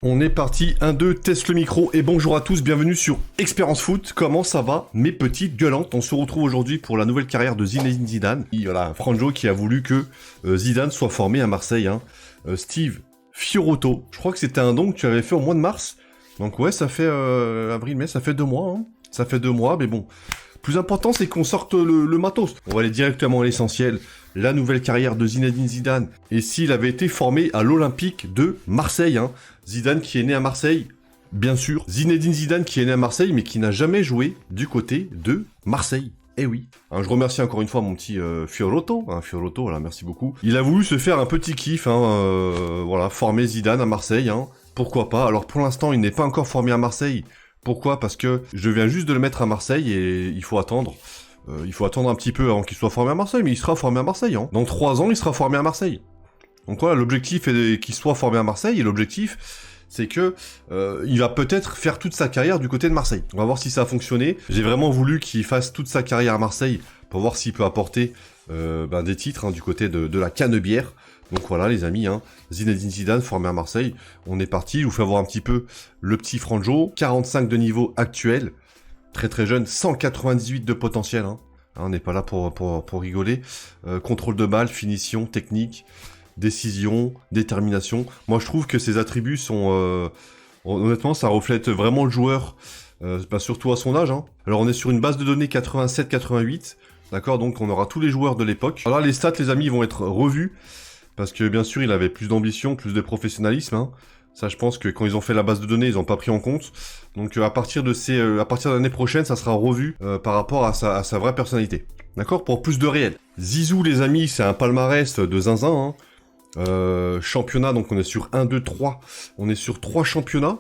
On est parti, 1-2, teste le micro et bonjour à tous, bienvenue sur Expérience Foot. Comment ça va mes petites gueulantes? On se retrouve aujourd'hui pour la nouvelle carrière de Zinedine Zidane. Et voilà, Franjo qui a voulu que Zidane soit formé à Marseille. Steve Fiorotto, je crois que c'était un don que tu avais fait au mois de mars. Donc ouais, ça fait avril-mai, ça fait 2 mois. Ça fait 2 mois, mais bon. Plus important, c'est qu'on sorte le matos. On va aller directement à l'essentiel. La nouvelle carrière de Zinedine Zidane. Et s'il avait été formé à l'Olympique de Marseille. Zidane qui est né à Marseille, bien sûr. Zinedine Zidane qui est né à Marseille, mais qui n'a jamais joué du côté de Marseille. Eh oui. Je remercie encore une fois mon petit Fiorotto. Fiorotto, voilà, merci beaucoup. Il a voulu se faire un petit kiff, voilà, former Zidane à Marseille. Pourquoi pas? Alors pour l'instant, il n'est pas encore formé à Marseille. Pourquoi? Parce que je viens juste de le mettre à Marseille et il faut attendre. Il faut attendre un petit peu avant qu'il soit formé à Marseille, mais il sera formé à Marseille. Dans 3 ans, il sera formé à Marseille. Donc voilà, l'objectif est qu'il soit formé à Marseille, et l'objectif, c'est que il va peut-être faire toute sa carrière du côté de Marseille. On va voir si ça a fonctionné. J'ai vraiment voulu qu'il fasse toute sa carrière à Marseille pour voir s'il peut apporter des titres du côté de la Canebière. Donc voilà les amis, Zinedine Zidane formé à Marseille. On est parti, je vous fais voir un petit peu le petit Franjo. 45 de niveau actuel, très très jeune, 198 de potentiel. On n'est pas là pour rigoler. Contrôle de balle, finition, technique, décision, détermination. Moi je trouve que ces attributs sont... honnêtement ça reflète vraiment le joueur, surtout à son âge. Alors on est sur une base de données 87-88. D'accord, donc on aura tous les joueurs de l'époque. Alors là les stats les amis vont être revus. Parce que bien sûr, il avait plus d'ambition, plus de professionnalisme. Ça, je pense que quand ils ont fait la base de données, ils n'ont pas pris en compte. Donc à partir de l'année prochaine, ça sera revu par rapport à sa vraie personnalité. D'accord? Pour plus de réel. Zizou, les amis, c'est un palmarès de zinzin. Championnat, donc on est sur 1, 2, 3. On est sur 3 championnats.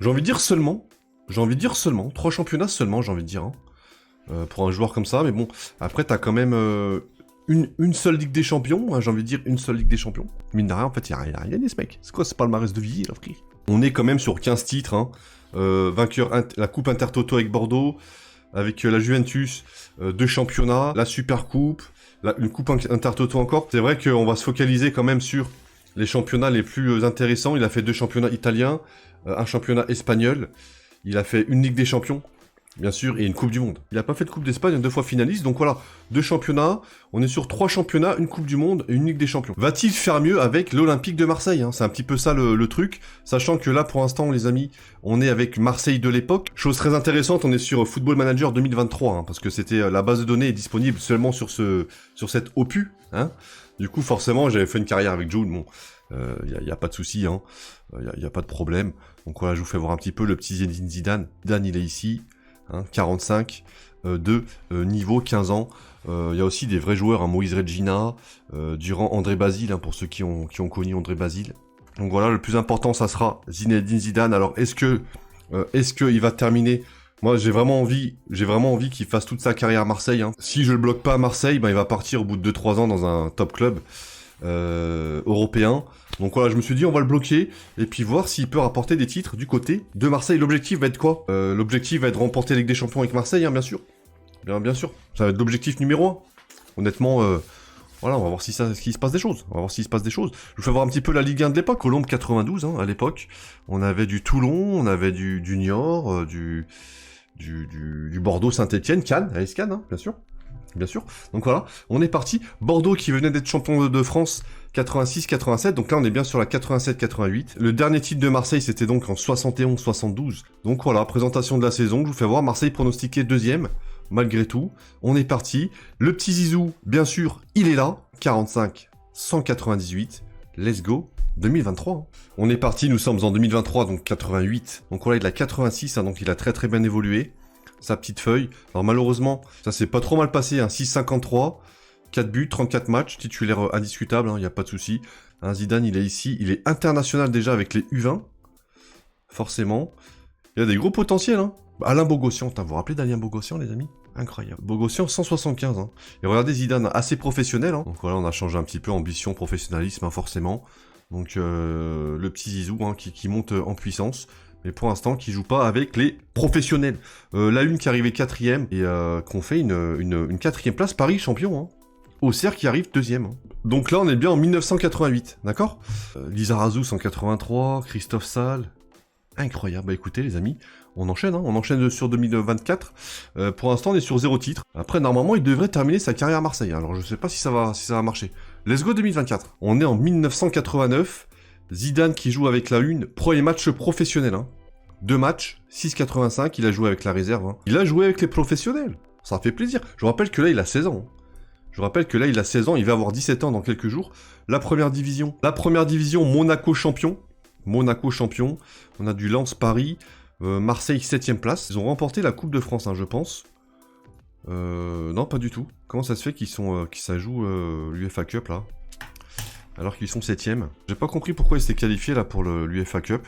J'ai envie de dire seulement. 3 championnats seulement, j'ai envie de dire. Pour un joueur comme ça. Mais bon, après, t'as quand même... Une seule Ligue des Champions, j'ai envie de dire une seule Ligue des Champions. Mine de rien, en fait, il n'y a rien gagné ce mec. C'est quoi ce palmarès de vie, là, frère? On est quand même sur 15 titres, vainqueur la Coupe Intertoto avec Bordeaux, avec la Juventus, 2 championnats, la Super Coupe, une Coupe Intertoto encore. C'est vrai qu'on va se focaliser quand même sur les championnats les plus intéressants. Il a fait 2 championnats italiens, un championnat espagnol, il a fait une Ligue des Champions. Bien sûr, et une Coupe du Monde. Il n'a pas fait de Coupe d'Espagne, 2 fois finaliste, donc voilà, 2 championnats, on est sur 3 championnats, une Coupe du Monde et une Ligue des Champions. Va-t-il faire mieux avec l'Olympique de Marseille? C'est un petit peu ça le truc, sachant que là, pour l'instant, les amis, on est avec Marseille de l'époque. Chose très intéressante, on est sur Football Manager 2023, parce que c'était la base de données est disponible seulement sur cette opus. Du coup, forcément, j'avais fait une carrière avec June, bon, il n'y a pas de souci, il n'y a pas de problème. Donc voilà, je vous fais voir un petit peu le petit Zinedine Zidane. Zidane, il est ici. 45 de niveau, 15 ans. Il y a aussi des vrais joueurs, Moïse Regina, Durand, André Basile, pour ceux qui ont connu André Basile. Donc voilà, le plus important, ça sera Zinedine Zidane. Alors, est-ce que il va terminer? Moi, j'ai vraiment envie qu'il fasse toute sa carrière à Marseille. Si je le bloque pas à Marseille, il va partir au bout de 2-3 ans dans un top club européen. Donc voilà, je me suis dit on va le bloquer et puis voir s'il peut rapporter des titres du côté de Marseille. L'objectif va être quoi? L'objectif va être de remporter la Ligue des Champions avec Marseille, bien sûr. Bien sûr, ça va être l'objectif numéro 1. Honnêtement, voilà, on va voir s'il se passe des choses. Je vous fais voir un petit peu la Ligue 1 de l'époque, Colombe 92, à l'époque. On avait du Toulon, on avait du Niort, du Bordeaux Saint-Etienne, Cannes, AS Cannes, bien sûr. Donc voilà, on est parti. Bordeaux qui venait d'être champion de France 86-87, donc là on est bien sur la 87-88. Le dernier titre de Marseille c'était donc en 71-72. Donc voilà, présentation de la saison, je vous fais voir Marseille pronostiqué 2e, malgré tout. On est parti. Le petit Zizou, bien sûr, il est là. 45-198. Let's go. 2023. On est parti, nous sommes en 2023, donc 88. Donc voilà, il a 86, donc il a très très bien évolué. Sa petite feuille. Alors malheureusement, ça s'est pas trop mal passé, 6,53, 4 buts, 34 matchs, titulaire indiscutable, il n'y a pas de souci. Zidane, il est ici, il est international déjà avec les U20, forcément. Il y a des gros potentiels, Alain Bogossian, vous vous rappelez d'Alain Bogossian, les amis? Incroyable. Bogossian, 175, Et regardez Zidane, assez professionnel, Donc voilà, on a changé un petit peu, ambition, professionnalisme, forcément. Donc le petit Zizou, qui monte en puissance. Mais pour l'instant, qui joue pas avec les professionnels. La une qui arrivait 4ème et qu'on fait une 4ème place, Paris champion. Auxerre qui arrive 2ème. Donc là, on est bien en 1988, d'accord Lizarazu 183, Christophe Salle, Incroyable. Bah écoutez les amis, on enchaîne, hein. On enchaîne sur 2024. Pour l'instant on est sur 0 titre. Après normalement il devrait terminer sa carrière à Marseille. Alors je sais pas si ça va marcher. Let's go 2024. On est en 1989. Zidane qui joue avec la une. Premier match professionnel. Hein. 2 matchs, 6,85. Il a joué avec la réserve. Hein. Il a joué avec les professionnels. Ça fait plaisir. Je vous rappelle que là il a 16 ans. Je vous rappelle que là il a 16 ans. Il va avoir 17 ans dans quelques jours. La première division. Monaco champion. Monaco champion, on a du Lens Paris, Marseille 7ème place. Ils ont remporté la Coupe de France, hein, je pense. Non, pas du tout. Comment ça se fait qu'ils ça joue l'UEFA Cup là, alors qu'ils sont 7ème? J'ai pas compris pourquoi ils s'étaient qualifiés là pour l'UEFA Cup.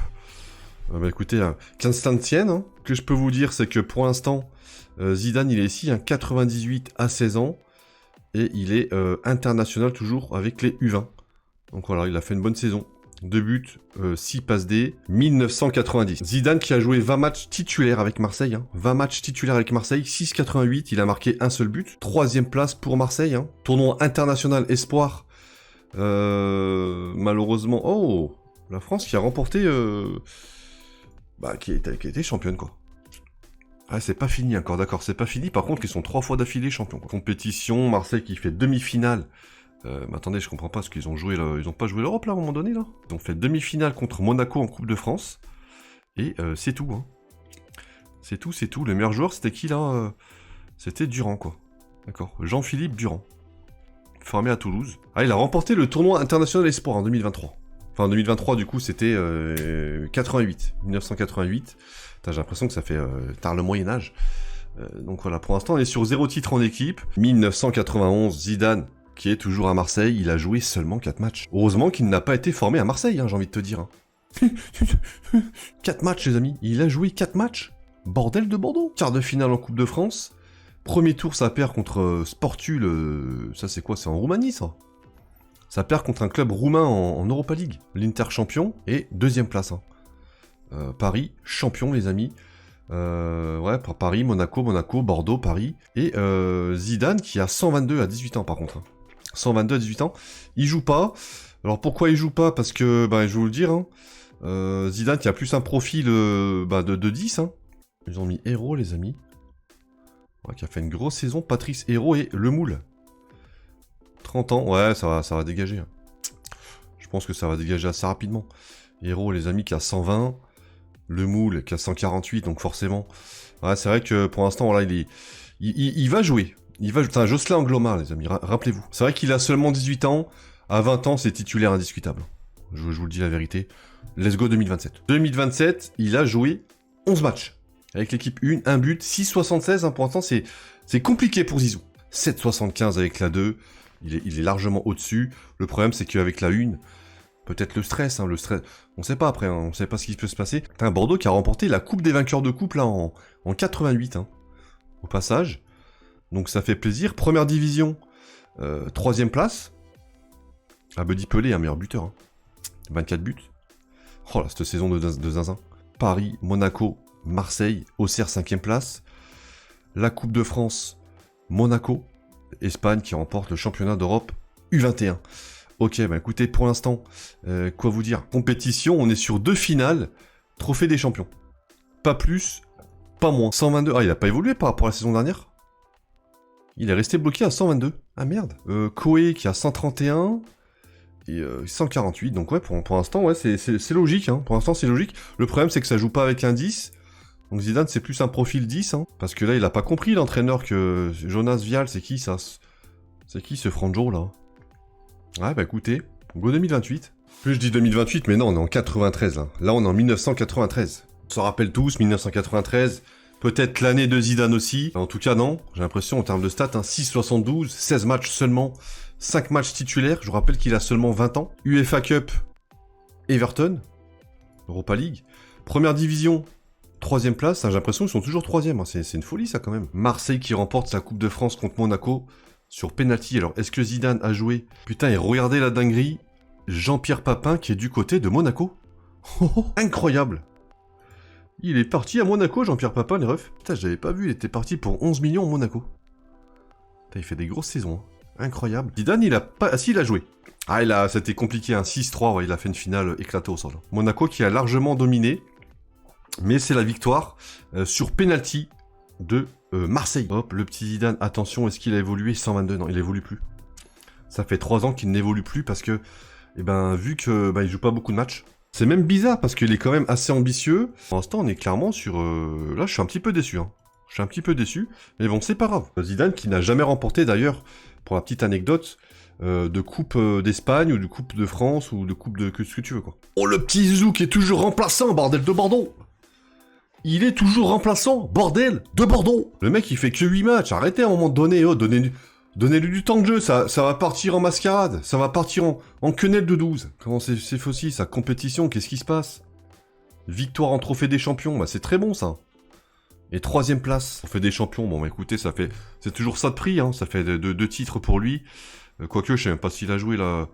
Bah écoutez, 15 tienne, hein. Ce que je peux vous dire, c'est que pour l'instant, Zidane il est ici, 98 à 16 ans, et il est international toujours avec les U20. Donc voilà, il a fait une bonne saison. 2 buts, 6 passes D, 1990. Zidane qui a joué 20 matchs titulaires avec Marseille. Hein. 20 matchs titulaires avec Marseille, 6,88. Il a marqué un seul but. 3ème place pour Marseille. Hein. Tournoi international espoir. Malheureusement... Oh, la France qui a remporté... qui a été championne, quoi. Ah, c'est pas fini encore, d'accord, c'est pas fini. Par contre, ils sont 3 fois d'affilée champions. Quoi. Compétition, Marseille qui fait demi-finale. Mais attendez, je comprends pas, parce qu'ils ont joué, ils ont pas joué l'Europe là à un moment donné là. Ils ont fait demi-finale contre Monaco en Coupe de France. Et c'est tout, hein. C'est tout. Le meilleur joueur c'était qui là C'était Durand quoi. D'accord. Jean-Philippe Durand. Formé à Toulouse. Ah, il a remporté le tournoi international espoir en 2023. Enfin en 2023 du coup c'était 88. 1988. J'ai l'impression que ça fait tard le Moyen-Âge. Donc voilà, pour l'instant on est sur 0 titre en équipe. 1991, Zidane. Qui est toujours à Marseille, il a joué seulement 4 matchs. Heureusement qu'il n'a pas été formé à Marseille, hein, j'ai envie de te dire. Hein. 4 matchs, les amis. Il a joué 4 matchs. Bordel de Bordeaux. Quart de finale en Coupe de France. Premier tour, ça perd contre Sportul. Ça, c'est quoi? C'est en Roumanie, ça. Ça perd contre un club roumain en Europa League. L'Inter champion. Et 2ème place. Hein. Paris, champion, les amis. Paris, Monaco, Bordeaux, Paris. Et Zidane qui a 122 à 18 ans, par contre. Hein. 122 à 18 ans. Il joue pas. Alors pourquoi il joue pas? Parce que, je vais vous le dire, hein, Zidane qui a plus un profil de 10. Hein. Ils ont mis Hérault, les amis. Ouais, qui a fait une grosse saison. Patrice Hérault et Lemoule. 30 ans. Ouais, ça va dégager. Hein. Je pense que ça va dégager assez rapidement. Hérault, les amis, qui a 120. Lemoule qui a 148, donc forcément. Ouais, c'est vrai que pour l'instant, voilà, il va jouer. C'est un Jocelyn Angloma, les amis, rappelez-vous. C'est vrai qu'il a seulement 18 ans. À 20 ans, c'est titulaire indiscutable. Je vous le dis la vérité. Let's go 2027. 2027, il a joué 11 matchs. Avec l'équipe 1, 1 but, 6,76. Hein, pour l'instant, c'est compliqué pour Zizou. 7,75 avec la 2. Il est largement au-dessus. Le problème, c'est qu'avec la 1... Peut-être le stress, on sait pas après, hein, on sait pas ce qui peut se passer. T'as un Bordeaux qui a remporté la Coupe des vainqueurs de coupe là en 88, hein, au passage. Donc ça fait plaisir. Première division, 3ème place. Ah, Buddy Pelé, un meilleur buteur. Hein. 24 buts. Oh là, cette saison de zinzin. Paris, Monaco, Marseille, Auxerre 5ème place. La Coupe de France, Monaco. Espagne qui remporte le championnat d'Europe U21. Ok, écoutez, pour l'instant, quoi vous dire? Compétition, on est sur 2 finales, trophée des champions. Pas plus, pas moins. 122, ah il a pas évolué par rapport à la saison dernière? Il est resté bloqué à 122. Ah merde. Koé qui a 131 et 148, donc ouais, pour l'instant, ouais, c'est logique, hein. Pour l'instant, c'est logique. Le problème, c'est que ça joue pas avec un 10. Donc Zidane, c'est plus un profil 10, hein. Parce que là, il a pas compris, l'entraîneur, que Jonas Vial, c'est qui ça? C'est qui ce Franjo, là? Ouais, écoutez, go 2028. Plus je dis 2028, mais non, on est en 93, là. Là, on est en 1993. On se rappelle tous, 1993, peut-être l'année de Zidane aussi. En tout cas, non. J'ai l'impression, en termes de stats, 6,72, 16 matchs seulement, 5 matchs titulaires. Je vous rappelle qu'il a seulement 20 ans. UEFA Cup, Everton, Europa League. Première division, 3ème place. J'ai l'impression qu'ils sont toujours 3ème. C'est une folie, ça, quand même. Marseille qui remporte sa Coupe de France contre Monaco. Sur penalty, alors est-ce que Zidane a joué? Putain, et regardez la dinguerie, Jean-Pierre Papin qui est du côté de Monaco. Oh, incroyable. Il est parti à Monaco, Jean-Pierre Papin, les refs. Putain, je l'avais pas vu, il était parti pour 11 millions à Monaco. Putain, il fait des grosses saisons, hein. Incroyable. Zidane, il a pas... Ah si, il a joué. Ah, c'était compliqué, 6-3, ouais, il a fait une finale éclatée au sol. Monaco qui a largement dominé. Mais c'est la victoire sur penalty de Marseille. Hop, le petit Zidane, attention, est-ce qu'il a évolué? 122, non, il évolue plus. Ça fait 3 ans qu'il n'évolue plus parce que, eh ben, vu que il joue pas beaucoup de matchs, c'est même bizarre parce qu'il est quand même assez ambitieux. Pour l'instant, on est clairement sur... Là, je suis un petit peu déçu. Hein. Je suis un petit peu déçu, mais bon, c'est pas grave. Zidane qui n'a jamais remporté d'ailleurs, pour la petite anecdote, de coupe d'Espagne ou de coupe de France ou de coupe de ce que tu veux quoi. Oh, le petit Zizou qui est toujours remplaçant, bordel de Bordeaux. Il est toujours remplaçant, bordel de Bordeaux. Le mec il fait que 8 matchs, arrêtez à un moment donné, oh, donnez-lui du temps de jeu, ça va partir en mascarade, ça va partir en quenelle de 12. Comment c'est faussé, sa compétition, qu'est-ce qui se passe? Victoire en trophée des champions, bah c'est très bon ça. Et 3ème place, trophée des champions, bon bah écoutez, c'est toujours ça de prix, hein, ça fait 2 titres pour lui. Quoique, je sais même pas s'il a joué la...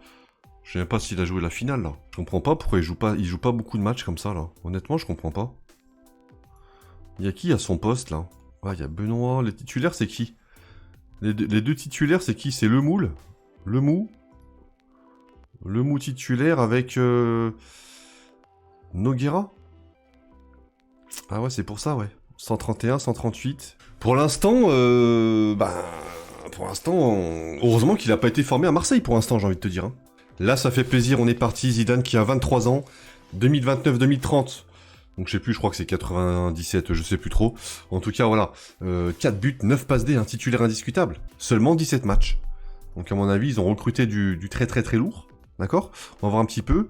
Je sais même pas s'il a joué la finale là. Je comprends pas pourquoi il joue pas beaucoup de matchs comme ça là. Honnêtement, je comprends pas. Il y a qui à son poste là? Ah, il y a Benoît, les titulaires c'est qui? Les 2 titulaires, c'est qui? C'est Lemoule. Lemou titulaire avec... Noguera. Ah ouais, c'est pour ça, ouais. 131, 138. Pour l'instant, pour l'instant, heureusement qu'il n'a pas été formé à Marseille, pour l'instant, j'ai envie de te dire. Hein. Là, ça fait plaisir, on est parti. Zidane qui a 23 ans. 2029-2030. Donc je sais plus, je crois que c'est 97, je sais plus trop. En tout cas, voilà. 4 buts, 9 passes D, un titulaire indiscutable. Seulement 17 matchs. Donc à mon avis, ils ont recruté du très très très lourd. D'accord? On va voir un petit peu.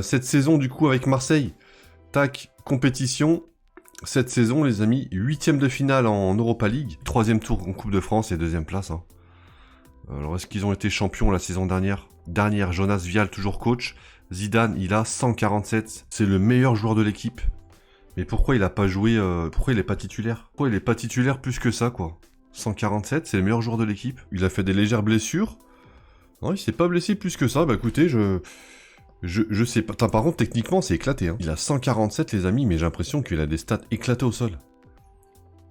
Cette saison, du coup, avec Marseille, tac, compétition. Cette saison, les amis, 8ème de finale en Europa League. 3ème tour en Coupe de France et 2ème place. Hein. Alors, est-ce qu'ils ont été champions la saison dernière? Jonas Vial, toujours coach. Zidane, il a 147. C'est le meilleur joueur de l'équipe. Mais pourquoi il a pas joué... pourquoi il est pas titulaire? Pourquoi il est pas titulaire plus que ça, quoi? 147, c'est le meilleur joueur de l'équipe. Il a fait des légères blessures. Non, il s'est pas blessé plus que ça. Bah écoutez, je sais pas. Par contre, techniquement, c'est éclaté. Hein. Il a 147, les amis, mais j'ai l'impression qu'il a des stats éclatées au sol.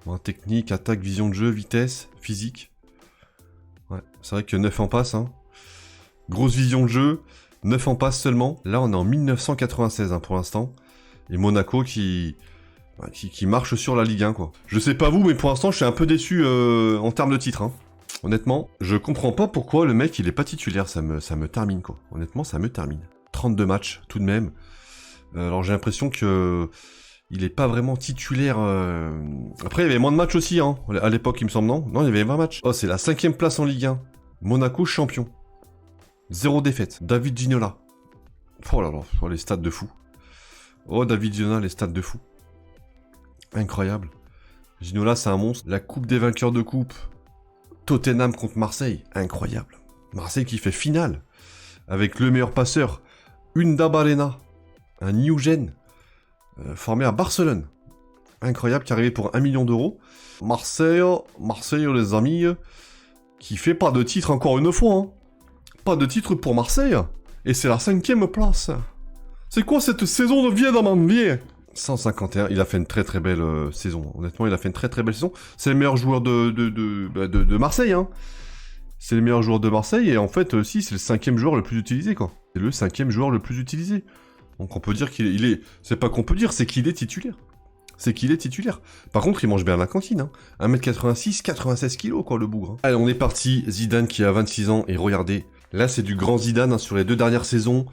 Bon, technique, attaque, vision de jeu, vitesse, physique. Ouais, c'est vrai que 9 en passe. Hein. Grosse vision de jeu. 9 en passe seulement. Là, on est en 1996 hein, pour l'instant. Et Monaco qui marche sur la Ligue 1, quoi. Je sais pas vous, mais pour l'instant, je suis un peu déçu en termes de titre. Hein. Honnêtement, je comprends pas pourquoi le mec, il est pas titulaire. Ça me termine, quoi. Honnêtement, ça me termine. 32 matchs, tout de même. Alors, j'ai l'impression que il est pas vraiment titulaire. Après, il y avait moins de matchs aussi, hein. À l'époque, il me semble, non? Non, il y avait 20 matchs. Oh, c'est la 5ème place en Ligue 1. Monaco, champion. 0 défaite. David Ginola. Oh là là, oh, les stats de fou. Oh, David Ginola, les stats de fou. Incroyable. Ginola, c'est un monstre. La coupe des vainqueurs de coupe. Tottenham contre Marseille. Incroyable. Marseille qui fait finale. Avec le meilleur passeur. Undabarena. Un Newgen. Formé à Barcelone. Incroyable, qui est arrivé pour 1 million d'euros. Marseille, les amis. Qui fait pas de titre encore une fois, hein. Pas de titre pour Marseille. Et c'est la 5ème place. C'est quoi cette saison de vie 151, il a fait une très très belle saison. Honnêtement, il a fait une très très belle saison. C'est le meilleur joueur de Marseille, hein. C'est le meilleur joueur de Marseille, et en fait, aussi, c'est le 5ème joueur le plus utilisé, quoi. C'est le 5ème joueur le plus utilisé. Donc on peut dire qu'il est... C'est pas qu'on peut dire, c'est qu'il est titulaire. C'est qu'il est titulaire. Par contre, il mange bien à la cantine, hein. 1m86, 96 kg, quoi, le bougre. Hein. Allez, on est parti. Zidane qui a 26 ans, et regardez... Là, c'est du grand Zidane hein, sur les 2 dernières saisons.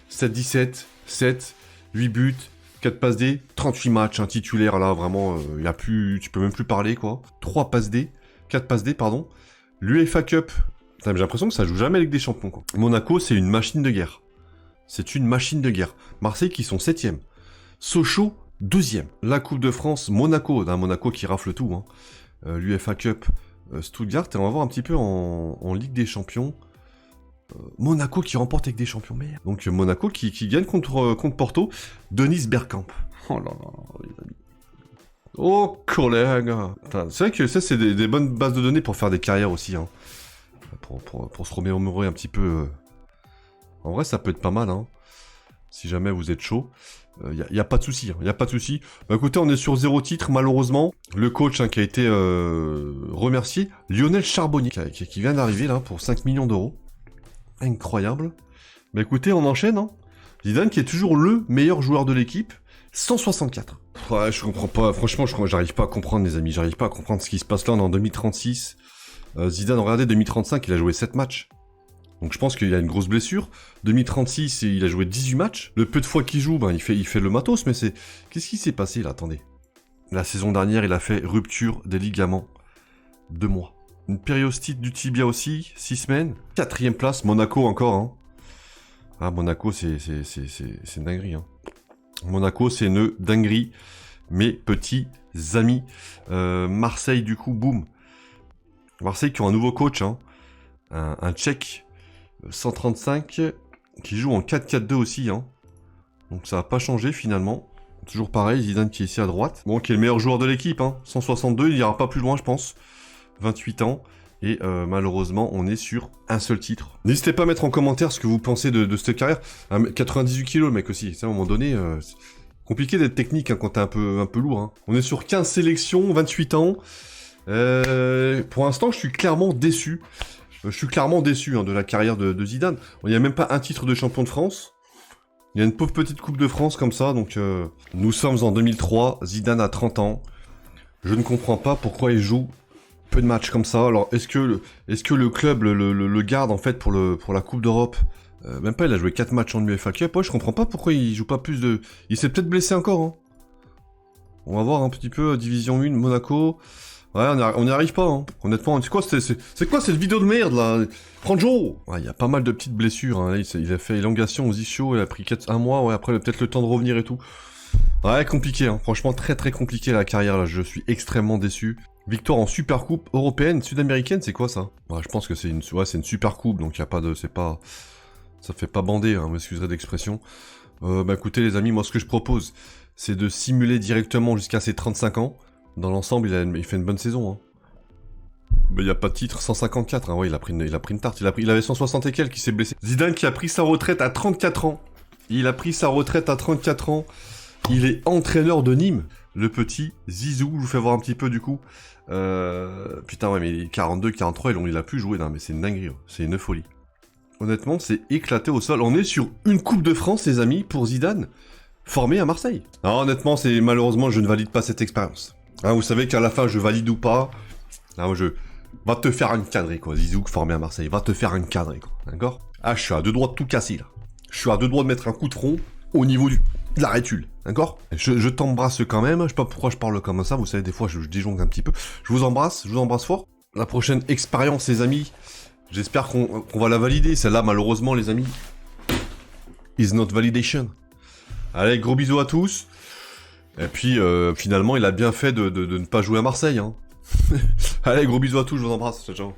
7-17, 7, 8 buts, 4 passes D, 38 matchs, un titulaire, là, vraiment, y a plus, tu peux même plus parler, quoi. 3 passes D, 4 passes D, pardon. L'UEFA Cup, j'ai l'impression que ça joue jamais avec des champions, quoi. Monaco, c'est une machine de guerre. C'est une machine de guerre. Marseille qui sont 7ème. Sochaux, 2ème. La Coupe de France, Monaco, Monaco qui rafle tout, hein. L'UEFA Cup, Stuttgart, et on va voir un petit peu en Ligue des Champions. Monaco qui remporte avec des champions, merde. Donc Monaco qui gagne contre Porto. Denis Bergkamp. Oh là là, les amis. Oh, collègue. C'est vrai que ça, c'est des bonnes bases de données pour faire des carrières aussi. Hein. Pour se remémorer un petit peu. En vrai, ça peut être pas mal. Hein. Si jamais vous êtes chaud. Y a pas de souci. Y a pas de souci. Bah, écoutez, on est sur 0 titre, malheureusement. Le coach hein, qui a été remercié, Lionel Charbonnier, qui vient d'arriver là pour 5 millions d'euros. Incroyable. Bah écoutez, on enchaîne. Hein. Zidane qui est toujours le meilleur joueur de l'équipe. 164. Ouais, je comprends pas. Franchement, j'arrive pas à comprendre, les amis. J'arrive pas à comprendre ce qui se passe là. On est en 2036. Zidane, regardez, 2035, il a joué 7 matchs. Donc je pense qu'il y a une grosse blessure. 2036, il a joué 18 matchs. Le peu de fois qu'il joue, ben, il fait le matos, mais c'est... Qu'est-ce qui s'est passé là? Attendez. La saison dernière, il a fait rupture des ligaments. 2 mois. Une périostite du tibia aussi, 6 semaines. 4ème place, Monaco encore. Hein. Ah, Monaco, c'est une dinguerie. Hein. Monaco, c'est une dinguerie. Mes petits amis. Marseille, du coup, boum. Marseille qui ont un nouveau coach. Hein. Un Tchèque, 135, qui joue en 4-4-2 aussi. Hein. Donc ça n'a pas changé finalement. Toujours pareil, Zidane qui est ici à droite. Bon, qui est le meilleur joueur de l'équipe. Hein. 162, il n'ira pas plus loin, je pense. 28 ans. Et malheureusement, on est sur un seul titre. N'hésitez pas à mettre en commentaire ce que vous pensez de cette carrière. 98 kilos, le mec aussi. Ça, à un moment donné, c'est compliqué d'être technique hein, quand t'es un peu lourd. Hein. On est sur 15 sélections, 28 ans. Pour l'instant, je suis clairement déçu. Je suis clairement déçu hein, de la carrière de Zidane. Il n'y a même pas un titre de champion de France. Il y a une pauvre petite coupe de France comme ça. Donc, nous sommes en 2003. Zidane a 30 ans. Je ne comprends pas pourquoi il joue peu de matchs comme ça. Alors, est-ce que le club le garde en fait pour la Coupe d'Europe? Même pas, il a joué 4 matchs en UEFA Cup. Ouais, je comprends pas pourquoi il joue pas plus de... Il s'est peut-être blessé encore. Hein. On va voir un petit peu. Division 1, Monaco. Ouais, on n'y arrive pas. Hein. Honnêtement, c'est quoi cette vidéo de merde là? Franjo! Ouais, il y a pas mal de petites blessures. Hein. Là, il a fait élongation aux ischios. Il a pris un mois. Ouais, après, peut-être le temps de revenir et tout. Ouais, compliqué. Hein. Franchement, très très compliqué la carrière là. Je suis extrêmement déçu. Victoire en Super Coupe européenne, sud-américaine, c'est quoi ça? Ouais, je pense que c'est une Super Coupe, donc il y a pas de, ça fait pas bander, hein, m'excuserez d'expression. Bah écoutez les amis, moi ce que je propose, c'est de simuler directement jusqu'à ses 35 ans. Dans l'ensemble, il fait une bonne saison. Hein. Bah il y a pas de titre, 154. Hein, ouais, il a pris une tarte. Il avait 160 et quelques, qui s'est blessé. Zidane qui a pris sa retraite à 34 ans. Il a pris sa retraite à 34 ans. Il est entraîneur de Nîmes. Le petit Zizou, je vous fais voir un petit peu du coup. Putain ouais mais 42, 43, il a pu jouer, non mais c'est une dinguerie, c'est une folie. Honnêtement c'est éclaté au sol, on est sur une Coupe de France les amis pour Zidane, formé à Marseille. Alors honnêtement c'est malheureusement je ne valide pas cette expérience. Hein, vous savez qu'à la fin je valide ou pas, là, va te faire encadrer quoi, Zizou formé à Marseille, va te faire encadrer quoi, d'accord? Ah je suis à 2 doigts de tout casser là, je suis à 2 doigts de mettre un coup de front au niveau de la rétule, d'accord? Je t'embrasse quand même, je sais pas pourquoi je parle comme ça, vous savez, des fois je disjongle un petit peu. Je vous embrasse fort. La prochaine expérience, les amis, j'espère qu'on va la valider. Celle-là, malheureusement, les amis, is not validation. Allez, gros bisous à tous. Et puis, finalement, il a bien fait de ne pas jouer à Marseille. Hein. Allez, gros bisous à tous, je vous embrasse, ciao, ciao.